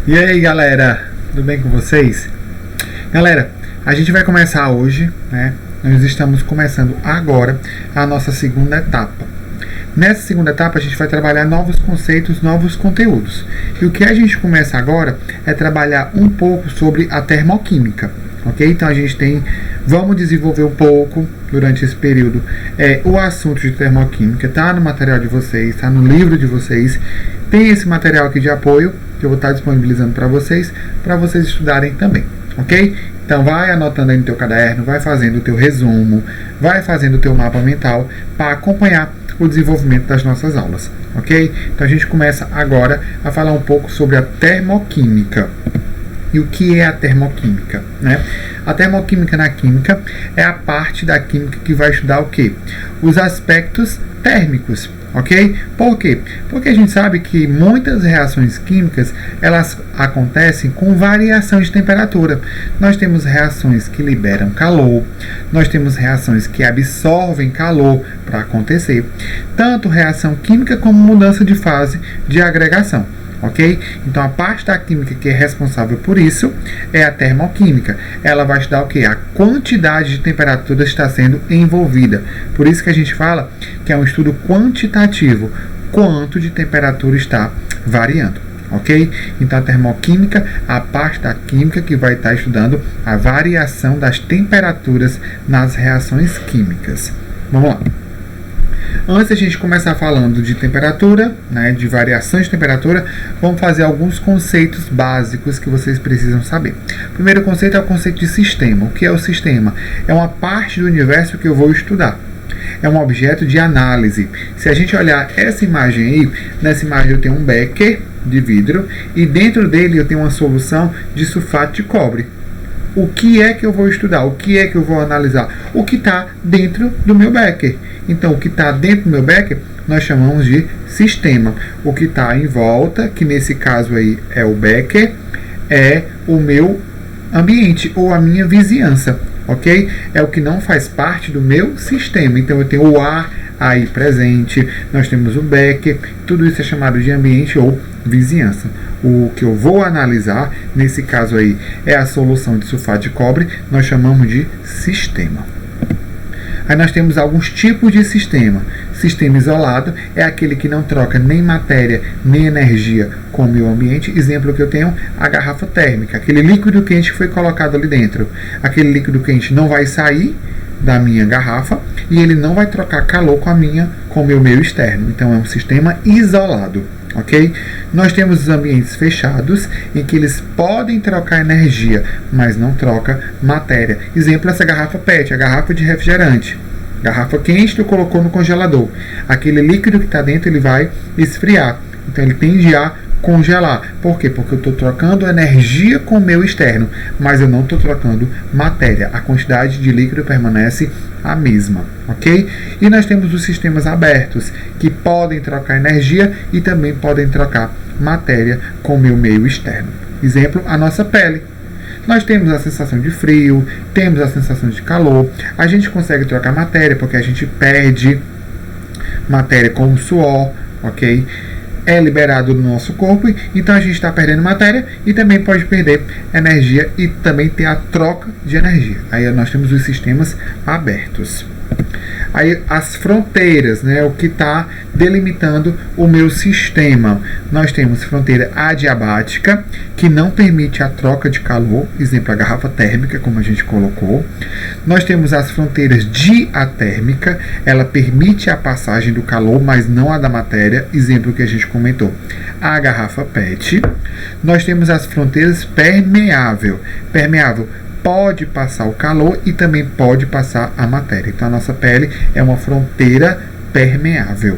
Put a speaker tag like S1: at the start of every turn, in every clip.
S1: E aí, galera, tudo bem com vocês? Galera, a gente vai começar hoje, né? Nós estamos começando agora a nossa segunda etapa. Nessa segunda etapa a gente vai trabalhar novos conceitos, novos conteúdos. E o que a gente começa agora é trabalhar um pouco sobre a termoquímica, ok? Então vamos desenvolver um pouco durante esse período o assunto de termoquímica. Está no material de vocês, está no livro de vocês. Tem esse material aqui de apoio que eu vou estar disponibilizando para vocês estudarem também, ok? Então vai anotando aí no teu caderno, vai fazendo o teu resumo, vai fazendo o teu mapa mental para acompanhar o desenvolvimento das nossas aulas, ok? Então a gente começa agora a falar um pouco sobre a termoquímica. E o que é a termoquímica, né? A termoquímica na química é a parte da química que vai estudar o quê? Os aspectos térmicos, ok? Por quê? Porque a gente sabe que muitas reações químicas, elas acontecem com variação de temperatura. Nós temos reações que liberam calor, nós temos reações que absorvem calor para acontecer, tanto reação química como mudança de fase de agregação. Ok? Então a parte da química que é responsável por isso é a termoquímica. Ela vai estudar o que? A quantidade de temperatura está sendo envolvida. Por isso que a gente fala que é um estudo quantitativo. Quanto de temperatura está variando. Ok? Então a termoquímica, a parte da química que vai estar estudando a variação das temperaturas nas reações químicas. Vamos lá. Antes de a gente começar falando de temperatura, né, de variação de temperatura, vamos fazer alguns conceitos básicos que vocês precisam saber. O primeiro conceito é o conceito de sistema. O que é o sistema? É uma parte do universo que eu vou estudar. É um objeto de análise. Se a gente olhar essa imagem aí, nessa imagem eu tenho um becker de vidro e dentro dele eu tenho uma solução de sulfato de cobre. O que é que eu vou estudar? O que é que eu vou analisar? O que está dentro do meu becker. Então, o que está dentro do meu becker, nós chamamos de sistema. O que está em volta, que nesse caso aí é o becker, é o meu ambiente ou a minha vizinhança, ok? É o que não faz parte do meu sistema. Então, eu tenho o ar aí presente, nós temos o becker, tudo isso é chamado de ambiente ou vizinhança. O que eu vou analisar, nesse caso aí, é a solução de sulfato de cobre, nós chamamos de sistema. Aí nós temos alguns tipos de sistema. Sistema isolado é aquele que não troca nem matéria, nem energia com o meio ambiente. Exemplo que eu tenho, a garrafa térmica, aquele líquido quente que foi colocado ali dentro. Aquele líquido quente não vai sair da minha garrafa e ele não vai trocar calor com o meu meio externo. Então é um sistema isolado, ok? Nós temos os ambientes fechados em que eles podem trocar energia, mas não troca matéria. Exemplo, essa garrafa PET, a garrafa de refrigerante. Garrafa quente, tu colocou no congelador. Aquele líquido que está dentro, ele vai esfriar. Então ele tende a congelar. Por quê? Porque eu estou trocando energia com o meu externo, mas eu não estou trocando matéria. A quantidade de líquido permanece a mesma, ok? E nós temos os sistemas abertos, que podem trocar energia e também podem trocar matéria com o meu meio externo. Exemplo, a nossa pele. Nós temos a sensação de frio, temos a sensação de calor, a gente consegue trocar matéria porque a gente perde matéria com o suor, ok? É liberado no nosso corpo, então a gente está perdendo matéria e também pode perder energia e também ter a troca de energia. Aí nós temos os sistemas abertos. Aí as fronteiras, né, o que está delimitando o meu sistema. Nós temos fronteira adiabática, que não permite a troca de calor, exemplo, a garrafa térmica, como a gente colocou. Nós temos as fronteiras diatérmica, ela permite a passagem do calor, mas não a da matéria, exemplo que a gente comentou, a garrafa PET. Nós temos as fronteiras permeável. Permeável pode passar o calor e também pode passar a matéria. Então a nossa pele é uma fronteira permeável.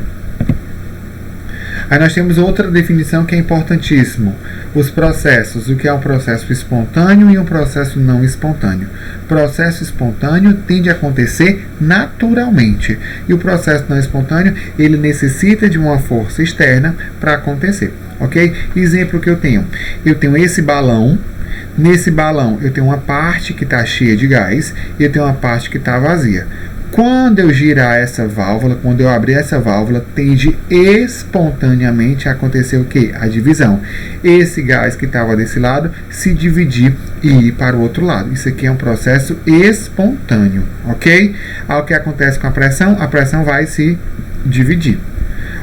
S1: Aí nós temos outra definição que é importantíssimo. Os processos, o que é um processo espontâneo e um processo não espontâneo. Processo espontâneo tende a acontecer naturalmente. E o processo não espontâneo, ele necessita de uma força externa para acontecer. Ok? Exemplo que eu tenho esse balão. Nesse balão eu tenho uma parte que está cheia de gás e eu tenho uma parte que está vazia. Quando eu girar essa válvula, quando eu abrir essa válvula, tende espontaneamente a acontecer o quê? A divisão. Esse gás que estava desse lado se dividir e ir para o outro lado. Isso aqui é um processo espontâneo, ok? Ao que acontece com a pressão vai se dividir.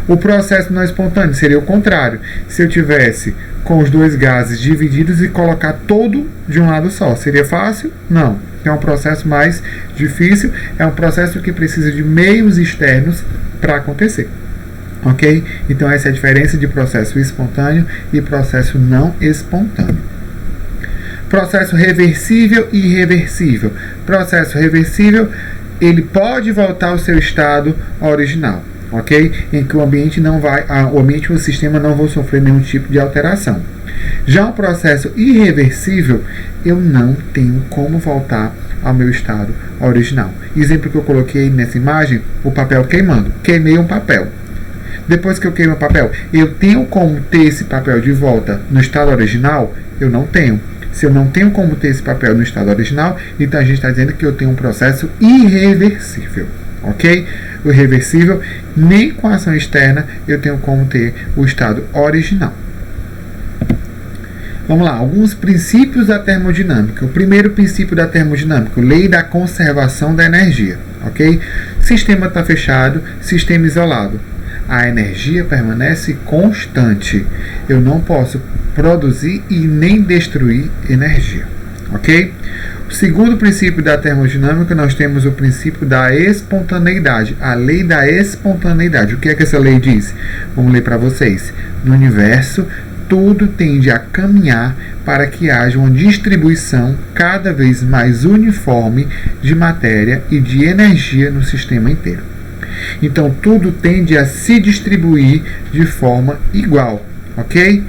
S1: O processo não espontâneo seria o contrário. Se eu tivesse com os dois gases divididos e colocar todo de um lado só, seria fácil? Não. É um processo mais difícil, é um processo que precisa de meios externos para acontecer. Ok? Então essa é a diferença de processo espontâneo e processo não espontâneo. Processo reversível e irreversível. Processo reversível, ele pode voltar ao seu estado original, ok? Em que o ambiente e o sistema não vão sofrer nenhum tipo de alteração. Já um processo irreversível, eu não tenho como voltar ao meu estado original. Exemplo que eu coloquei nessa imagem, o papel queimando. Queimei um papel. Depois que eu queimo o papel, eu tenho como ter esse papel de volta no estado original? Eu não tenho. Se eu não tenho como ter esse papel no estado original, então a gente está dizendo que eu tenho um processo irreversível, ok? O irreversível, nem com a ação externa eu tenho como ter o estado original. Vamos lá, alguns princípios da termodinâmica. O primeiro princípio da termodinâmica, lei da conservação da energia, ok? Sistema está fechado, sistema isolado. A energia permanece constante. Eu não posso produzir e nem destruir energia, ok? O segundo princípio da termodinâmica, nós temos o princípio da espontaneidade, a lei da espontaneidade. O que é que essa lei diz? Vamos ler para vocês. No universo, tudo tende a caminhar para que haja uma distribuição cada vez mais uniforme de matéria e de energia no sistema inteiro. Então, tudo tende a se distribuir de forma igual, ok?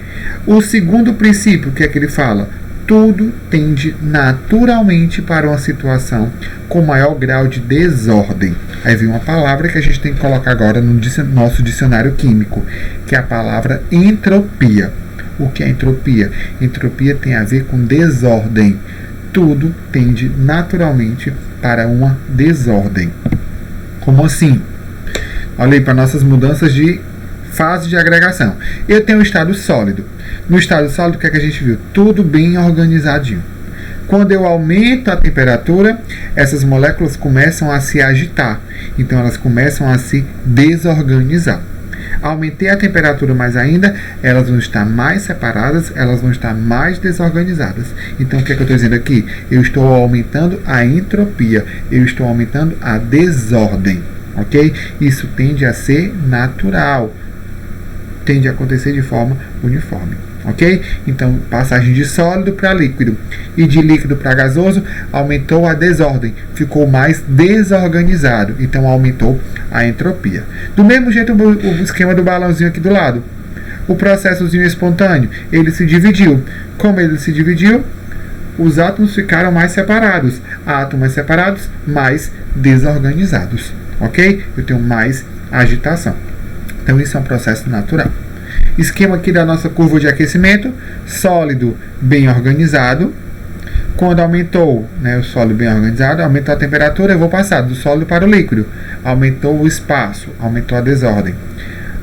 S1: O segundo princípio, o que é que ele fala? Tudo tende naturalmente para uma situação com maior grau de desordem. Aí vem uma palavra que a gente tem que colocar agora no nosso dicionário químico, que é a palavra entropia. O que é entropia? Entropia tem a ver com desordem. Tudo tende naturalmente para uma desordem. Como assim? Olha aí para nossas mudanças de fase de agregação. Eu tenho um estado sólido. No estado sólido, o que é que a gente viu? Tudo bem organizadinho. Quando eu aumento a temperatura, essas moléculas começam a se agitar. Então elas começam a se desorganizar. Aumentei a temperatura mais ainda, elas vão estar mais separadas, elas vão estar mais desorganizadas. Então o que é que eu estou dizendo aqui? Eu estou aumentando a entropia, eu estou aumentando a desordem, ok? Isso tende a ser natural, tende a acontecer de forma uniforme, ok? Então, passagem de sólido para líquido e de líquido para gasoso, aumentou a desordem, ficou mais desorganizado, então aumentou a entropia. Do mesmo jeito, o esquema do balãozinho aqui do lado. O processozinho espontâneo, ele se dividiu. Como ele se dividiu, os átomos ficaram mais separados. Átomos separados, mais desorganizados, ok? Eu tenho mais agitação. Então, isso é um processo natural. Esquema aqui da nossa curva de aquecimento, sólido bem organizado. Quando aumentou, o sólido bem organizado, aumentou a temperatura, eu vou passar do sólido para o líquido. Aumentou o espaço, aumentou a desordem.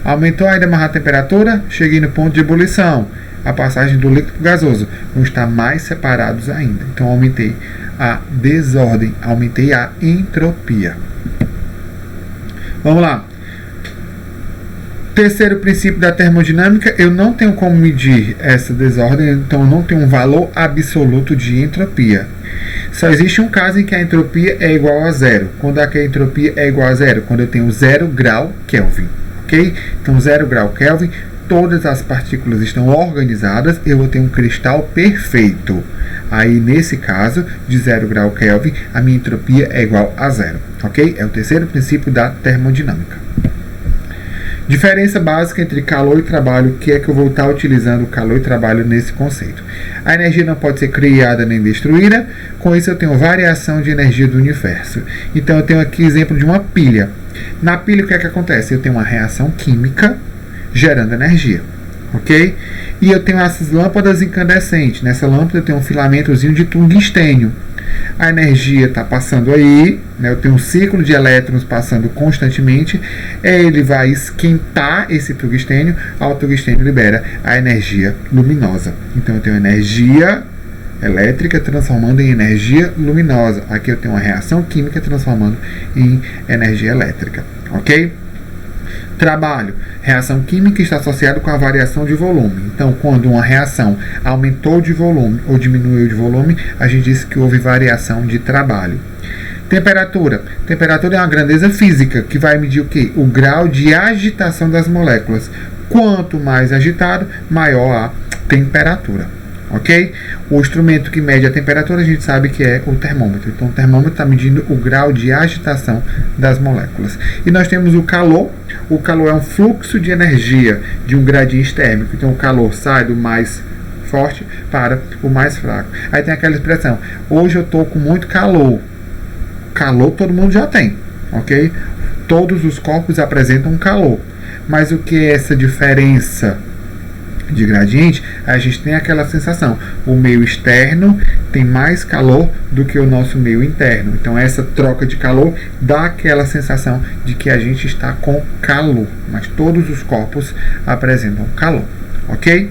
S1: Aumentou ainda mais a temperatura, cheguei no ponto de ebulição. A passagem do líquido para o gasoso. Vão estar mais separados ainda. Então, aumentei a desordem, aumentei a entropia. Vamos lá. Terceiro princípio da termodinâmica, eu não tenho como medir essa desordem, então eu não tenho um valor absoluto de entropia. Só existe um caso em que a entropia é igual a zero. Quando a entropia é igual a zero? Quando eu tenho 0 grau Kelvin, ok? Então 0 grau Kelvin, todas as partículas estão organizadas, eu vou ter um cristal perfeito. Aí nesse caso, de 0 grau Kelvin, a minha entropia é igual a zero, ok? É o terceiro princípio da termodinâmica. Diferença básica entre calor e trabalho, o que é que eu vou estar utilizando calor e trabalho nesse conceito? A energia não pode ser criada nem destruída, com isso eu tenho variação de energia do universo. Então eu tenho aqui exemplo de uma pilha. Na pilha o que é que acontece? Eu tenho uma reação química gerando energia, ok? E eu tenho essas lâmpadas incandescentes. Nessa lâmpada eu tenho um filamentozinho de tungstênio. A energia está passando aí, né? Eu tenho um ciclo de elétrons passando constantemente. Ele vai esquentar esse tungstênio. O tungstênio libera a energia luminosa. Então eu tenho energia elétrica transformando em energia luminosa. Aqui eu tenho uma reação química transformando em energia elétrica. Ok? Trabalho. Reação química está associada com a variação de volume. Então, quando uma reação aumentou de volume ou diminuiu de volume, a gente diz que houve variação de trabalho. Temperatura. Temperatura é uma grandeza física que vai medir o quê? O grau de agitação das moléculas. Quanto mais agitado, maior a temperatura. Ok? O instrumento que mede a temperatura a gente sabe que é o termômetro. Então o termômetro está medindo o grau de agitação das moléculas. E nós temos o calor. O calor é um fluxo de energia de um gradiente térmico. Então o calor sai do mais forte para o mais fraco. Aí tem aquela expressão: hoje eu estou com muito calor. Calor todo mundo já tem, ok? Todos os corpos apresentam calor. Mas o que é essa diferença de gradiente? A gente tem aquela sensação: o meio externo tem mais calor do que o nosso meio interno. Então essa troca de calor dá aquela sensação de que a gente está com calor, mas todos os corpos apresentam calor, ok?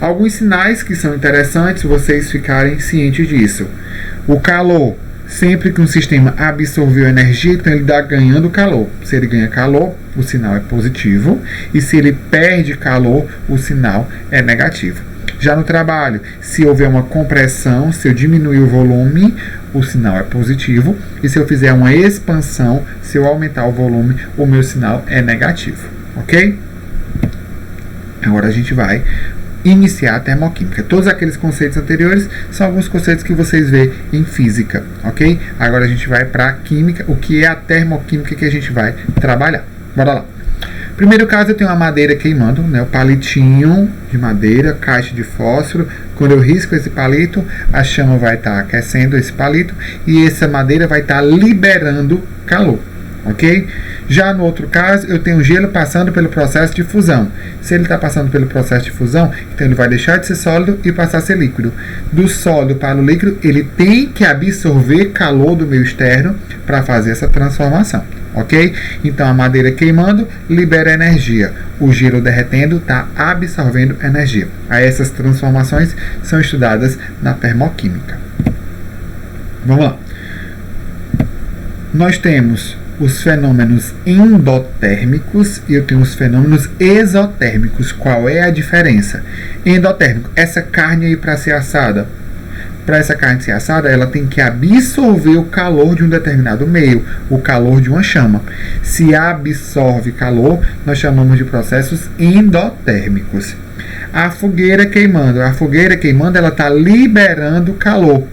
S1: Alguns sinais que são interessantes vocês ficarem cientes disso. O calor, sempre que um sistema absorveu energia, então ele está ganhando calor. Se ele ganha calor, o sinal é positivo. E se ele perde calor, o sinal é negativo. Já no trabalho, se houver uma compressão, se eu diminuir o volume, o sinal é positivo. E se eu fizer uma expansão, se eu aumentar o volume, o meu sinal é negativo. Ok? Agora a gente vai iniciar a termoquímica. Todos aqueles conceitos anteriores são alguns conceitos que vocês vê em física, ok? Agora a gente vai para a química, o que é a termoquímica que a gente vai trabalhar. Bora lá. Primeiro caso, eu tenho uma madeira queimando, né? O palitinho de madeira, caixa de fósforo. Quando eu risco esse palito, a chama vai estar aquecendo esse palito e essa madeira vai estar liberando calor. Ok? Já no outro caso, eu tenho gelo passando pelo processo de fusão. Se ele está passando pelo processo de fusão, então ele vai deixar de ser sólido e passar a ser líquido. Do sólido para o líquido, ele tem que absorver calor do meio externo para fazer essa transformação. Ok? Então a madeira queimando libera energia. O gelo derretendo está absorvendo energia. Aí essas transformações são estudadas na termoquímica. Vamos lá. Nós temos os fenômenos endotérmicos e eu tenho os fenômenos exotérmicos. Qual é a diferença? Endotérmico, essa carne aí para ser assada. Para essa carne ser assada, ela tem que absorver o calor de um determinado meio, o calor de uma chama. Se absorve calor, nós chamamos de processos endotérmicos. A fogueira queimando, ela está liberando calor.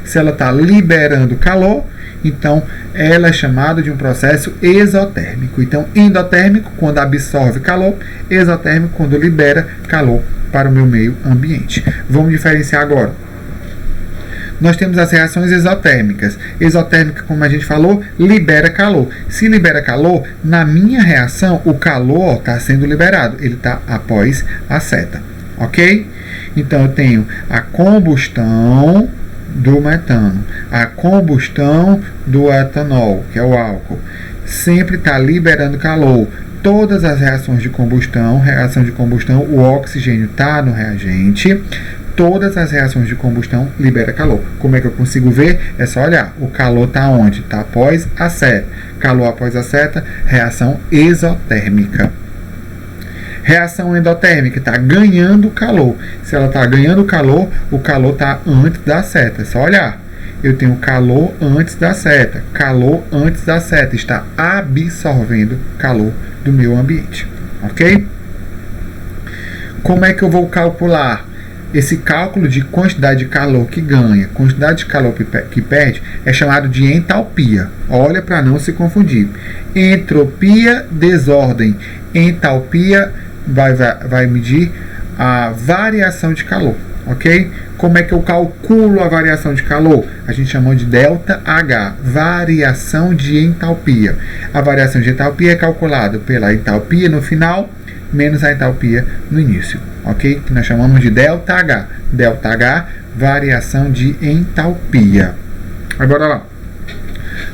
S1: Se ela está liberando calor, então ela é chamada de um processo exotérmico. Então, endotérmico, quando absorve calor; exotérmico, quando libera calor para o meu meio ambiente. Vamos diferenciar agora. Nós temos as reações exotérmicas. Exotérmica, como a gente falou, libera calor. Se libera calor, na minha reação, o calor está sendo liberado. Ele está após a seta. Ok? Então, eu tenho a combustão do metano, a combustão do etanol, que é o álcool, sempre está liberando calor. Todas as reações de combustão, o oxigênio está no reagente. Todas as reações de combustão liberam calor. Como é que eu consigo ver? É só olhar. O calor está onde? Está após a seta. Calor após a seta, reação exotérmica. Reação endotérmica, está ganhando calor. Se ela está ganhando calor, o calor está antes da seta. É só olhar. Eu tenho calor antes da seta. Calor antes da seta. Está absorvendo calor do meu ambiente. Ok? Como é que eu vou calcular? Esse cálculo de quantidade de calor que ganha, quantidade de calor que perde, é chamado de entalpia. Olha para não se confundir. Entropia, desordem. Entalpia vai medir a variação de calor. Ok? Como é que eu calculo a variação de calor? A gente chama de ΔH, variação de entalpia. A variação de entalpia é calculada pela entalpia no final menos a entalpia no início. ok? Que nós chamamos de ΔH. ΔH, variação de entalpia. Agora lá.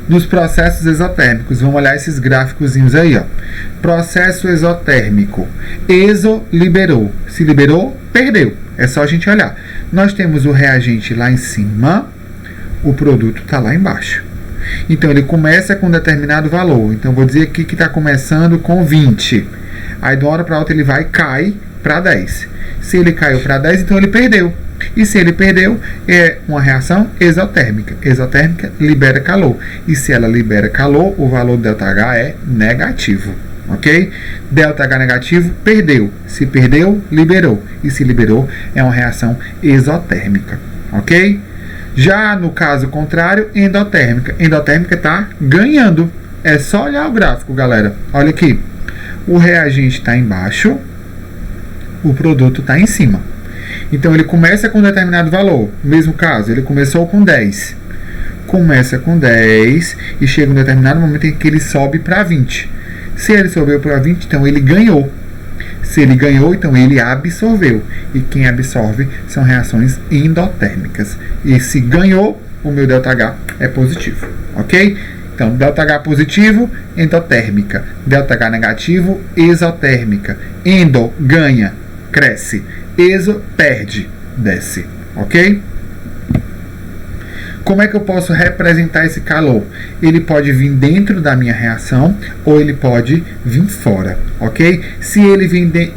S1: Nos processos exotérmicos, vamos olhar esses gráficozinhos aí, ó. Processo exotérmico. Exo liberou. Se liberou, perdeu. É só a gente olhar. Nós temos o reagente lá em cima, o produto está lá embaixo. Então ele começa com um determinado valor. Então vou dizer aqui que está começando com 20. Aí de uma hora para outra ele vai e cai para 10. Se ele caiu para 10, então ele perdeu. E se ele perdeu, é uma reação exotérmica. Exotérmica libera calor. E se ela libera calor, o valor do ΔH é negativo. Ok? ΔH negativo, perdeu. Se perdeu, liberou. E se liberou, é uma reação exotérmica. Ok? Já no caso contrário, endotérmica. Endotérmica está ganhando. É só olhar o gráfico, galera. Olha aqui. O reagente está embaixo, o produto está em cima. Então ele começa com um determinado valor. No mesmo caso, ele começou com 10. Começa com 10 e chega um determinado momento em que ele sobe para 20. Se ele subiu para 20, então ele ganhou. Se ele ganhou, então ele absorveu. E quem absorve são reações endotérmicas. E se ganhou, o meu ΔH é positivo. Ok? Então, ΔH positivo, endotérmica. ΔH negativo, exotérmica. Endo, ganha, cresce. Exo, perde, desce. Ok? Como é que eu posso representar esse calor? Ele pode vir dentro da minha reação ou ele pode vir fora, ok? Se ele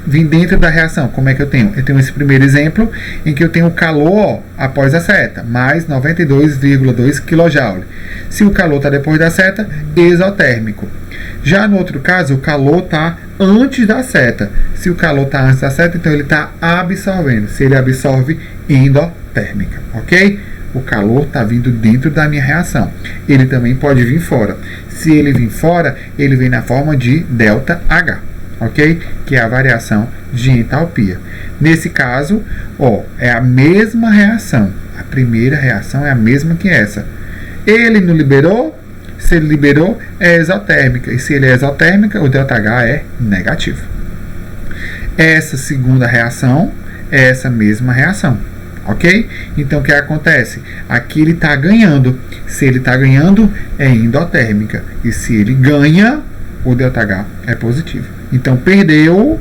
S1: vir dentro da reação, como é que eu tenho? Eu tenho esse primeiro exemplo em que eu tenho o calor, ó, após a seta, mais 92,2 kJ. Se o calor está depois da seta, exotérmico. Já no outro caso, o calor está antes da seta. Se o calor está antes da seta, então ele está absorvendo. Se ele absorve, endotérmica, ok? O calor está vindo dentro da minha reação. Ele também pode vir fora. Se ele vir fora, ele vem na forma de ΔH, ok? Que é a variação de entalpia. Nesse caso, ó, é a mesma reação. A primeira reação é a mesma que essa. Ele não liberou? Se ele liberou, é exotérmica. E se ele é exotérmica, o ΔH é negativo. Essa segunda reação é essa mesma reação. Ok? Então o que acontece? Aqui ele está ganhando. Se ele está ganhando, é endotérmica. E se ele ganha, o ΔH é positivo. Então perdeu,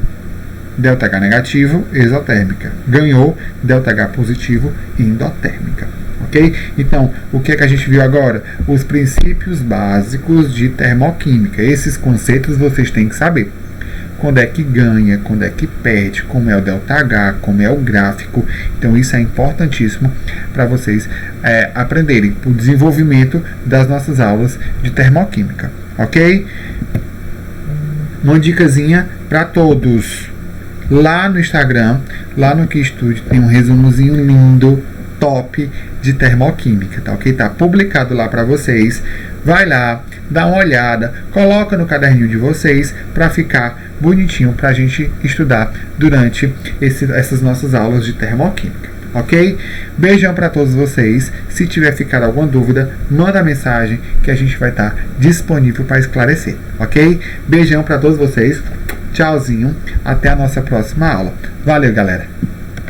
S1: ΔH negativo, exotérmica. Ganhou, ΔH positivo, endotérmica. Ok? Então, o que é que a gente viu agora? Os princípios básicos de termoquímica. Esses conceitos vocês têm que saber. Quando é que ganha, quando é que perde, como é o ΔH, como é o gráfico. Então isso é importantíssimo para vocês aprenderem o desenvolvimento das nossas aulas de termoquímica, ok? Uma dicasinha para todos. Lá no Instagram, lá no QStudio, tem um resumozinho lindo, top de termoquímica, tá ok? Tá publicado lá para vocês. Vai lá, dá uma olhada, coloca no caderninho de vocês para ficar bonitinho para a gente estudar durante essas nossas aulas de termoquímica, ok? Beijão para todos vocês. Se tiver ficado alguma dúvida, manda mensagem que a gente vai estar disponível para esclarecer, ok? Beijão para todos vocês. Tchauzinho. Até a nossa próxima aula. Valeu, galera.